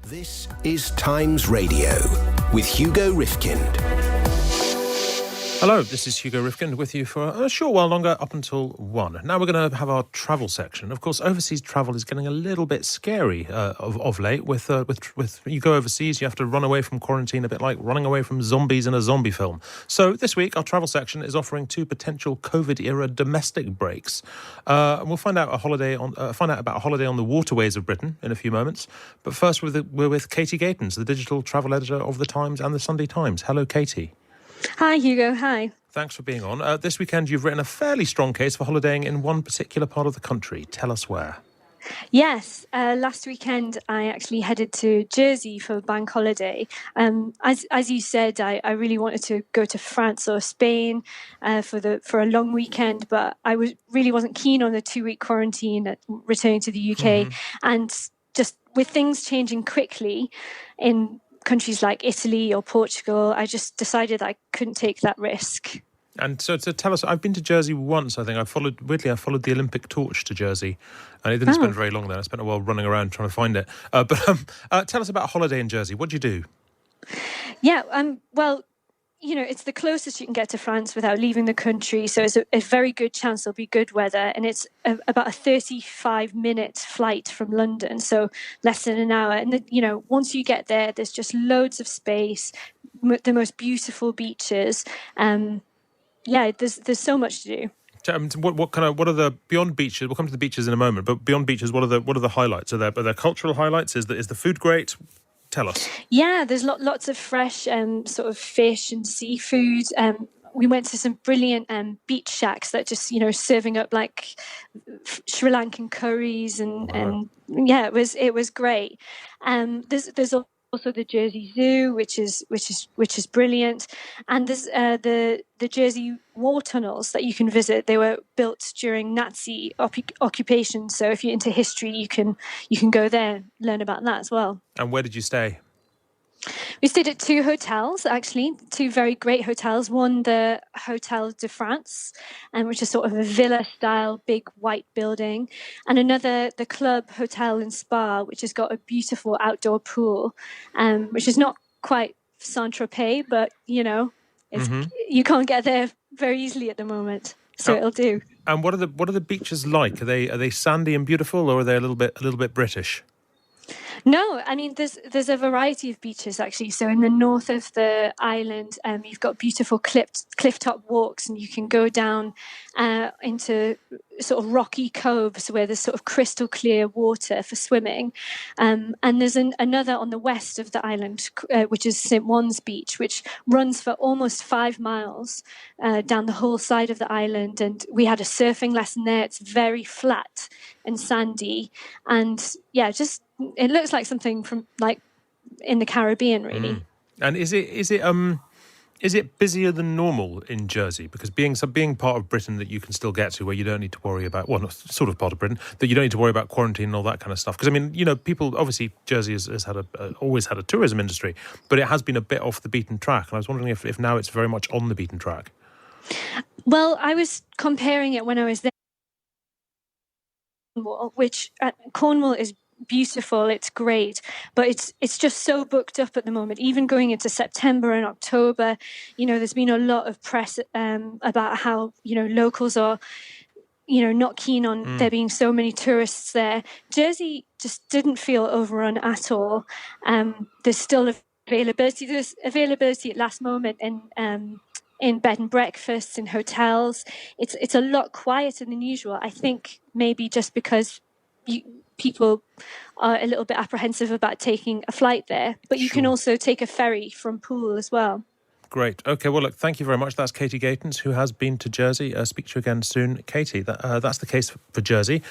This is Times Radio with Hugo Rifkind. Hello, this is Hugo Rifkind with you for a short while longer, up until 1. Now we're going to have our travel section. Of course, overseas travel is getting a little bit scary of late. With you go overseas, you have to run away from quarantine, a bit like running away from zombies in a zombie film. So this week, our travel section is offering 2 potential COVID-era domestic breaks. And we'll find out about a holiday on the waterways of Britain in a few moments. But first, we're with Katie Gatens, the digital travel editor of The Times and The Sunday Times. Hello, Katie. Hi, Hugo. Hi. Thanks for being on. This weekend, you've written a fairly strong case for holidaying in one particular part of the country. Tell us where. Yes, last weekend I actually headed to Jersey for bank holiday. As you said, I really wanted to go to France or Spain for a long weekend, but I really wasn't keen on the 2-week quarantine returning to the UK. And just with things changing quickly in countries like Italy or Portugal, I just decided I couldn't take that risk. And so to tell us, I've been to Jersey once, I think. I followed the Olympic torch to Jersey, and it didn't spend very long there. I spent a while running around trying to find it. But tell us about a holiday in Jersey. What did you do? Yeah, well, you know, it's the closest you can get to France without leaving the country. So it's a very good chance there'll be good weather. And it's about a 35-minute flight from London, so less than an hour. And, once you get there, there's just loads of space, the most beautiful beaches. There's so much to do. What are the beyond beaches? We'll come to the beaches in a moment. But beyond beaches, what are the highlights? Are there cultural highlights? Is the food great? Tell us. Yeah, there's lots of fresh sort of fish and seafood. We went to some brilliant beach shacks that just serving up like Sri Lankan curries and it was great. There's also the Jersey Zoo, which is brilliant, and there's the Jersey war tunnels that you can visit. They were built during Nazi occupation, so if you're into history, you can go there and learn about that as well. And where did you stay? We stayed at 2 hotels, actually, 2 very great hotels. One, the Hotel de France, which is sort of a villa-style, big white building. And another, the Club Hotel and Spa, which has got a beautiful outdoor pool, which is not quite Saint-Tropez, but, you can't get there very easily at the moment. So it'll do. And what are the beaches like? Are they sandy and beautiful, or are they a little bit British? No, I mean, there's a variety of beaches, actually. So in the north of the island, you've got beautiful cliff-top walks, and you can go down into sort of rocky coves where there's sort of crystal clear water for swimming. And there's another on the west of the island, which is St. Juan's Beach, which runs for almost 5 miles down the whole side of the island. And we had a surfing lesson there. It's very flat and sandy. And it looks like something from like in the Caribbean, really. And is it busier than normal in Jersey? Because being part of Britain that you can still get to, where you don't need to worry about, well, not sort of part of Britain, that you don't need to worry about quarantine and all that kind of stuff. Because I mean, people obviously Jersey has had always had a tourism industry, but it has been a bit off the beaten track. And I was wondering if now it's very much on the beaten track. Well, I was comparing it when I was there, which Cornwall is beautiful, it's great, but it's just so booked up at the moment. Even going into September and October, there's been a lot of press about how locals are not keen on there being so many tourists there. Jersey just didn't feel overrun at all. There's still availability. There's availability at last moment in bed and breakfasts, in hotels. It's a lot quieter than usual. I think maybe just because people are a little bit apprehensive about taking a flight there, but you can also take a ferry from Poole as well. Great. Okay, well, look, thank you very much. That's Katie Gatens, who has been to Jersey. Speak to you again soon, Katie. That's the case for Jersey.